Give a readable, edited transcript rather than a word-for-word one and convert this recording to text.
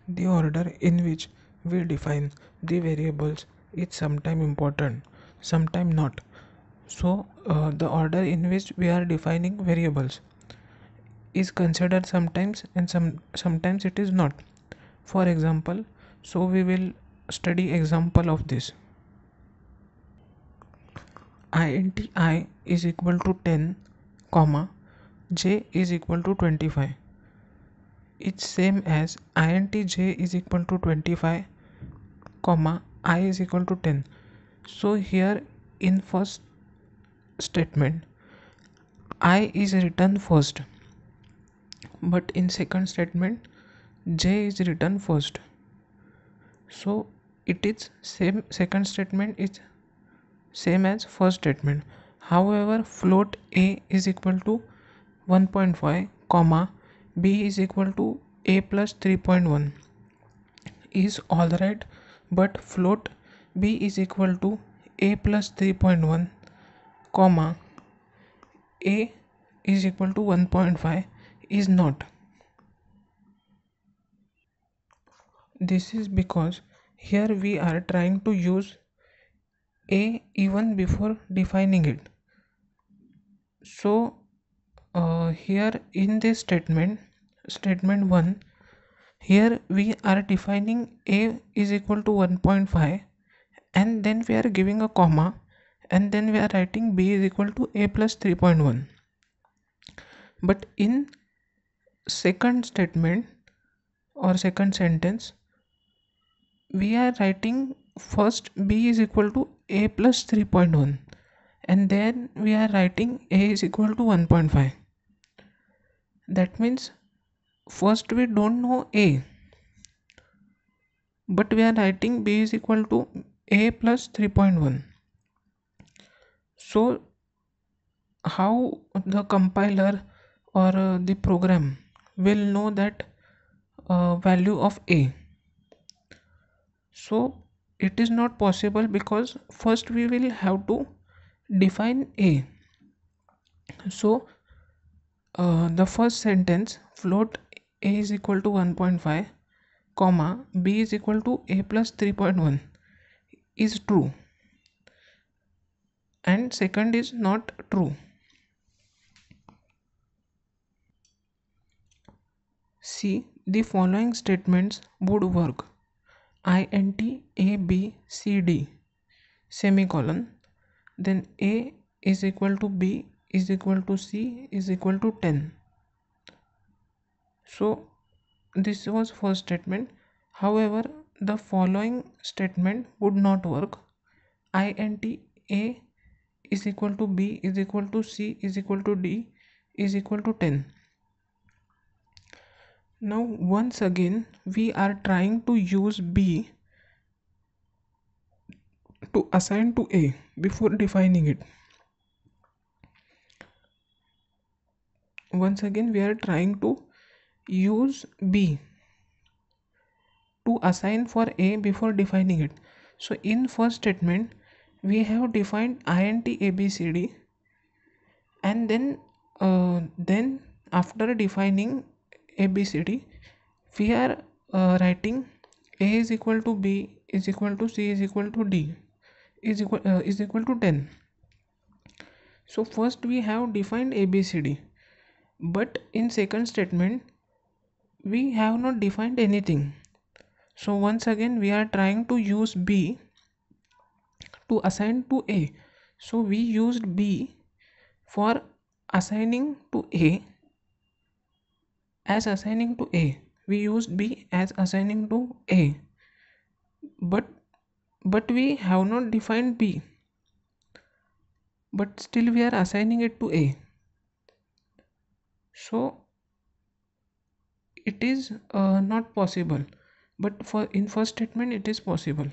The order in which we define the variables is sometimes important, sometimes not. The order in which we are defining variables is considered sometimes and sometimes it is not. For example, we will study example of this. int I is equal to 10, comma j is equal to 25. It's same as int j is equal to 25, comma I is equal to 10. So here in first statement I is written first, but in second statement j is written first. So it is same, second statement is same as first statement. However, float a is equal to 1.5, comma b is equal to a plus 3.1 is alright, but float b is equal to a plus 3.1, comma a is equal to 1.5 is not. This is because here we are trying to use a even before defining it. So here in this statement 1, here we are defining a is equal to 1.5, and then we are giving a comma, and then we are writing b is equal to a plus 3.1. But in second statement or second sentence, we are writing first b is equal to a plus 3.1, and then we are writing a is equal to 1.5. That means first we don't know a, but we are writing b is equal to a plus 3.1. So how the compiler or the program will know that value of a? So it is not possible, because first we will have to define a. So the first sentence, float a is equal to 1.5, comma b is equal to a plus 3.1 is true, and second is not true. See, the following statements would work: int a b c d semicolon, then a is equal to b is equal to c is equal to 10. So this was first statement. However, the following statement would not work: int a is equal to b is equal to c is equal to d is equal to 10. Now once again we are trying to use b to assign to a before defining it. Once again we are trying to use b to assign for a before defining it. So in first statement we have defined int abcd, and then after defining abcd we are writing a is equal to b is equal to c is equal to d is equal to 10. So first we have defined abcd, but in second statement we have not defined anything. So once again we are trying to use b to assign to a. So we used b for assigning to a as assigning to a. We used b as assigning to a, but we have not defined b, but still we are assigning it to a. So it is not possible, but for in first statement it is possible.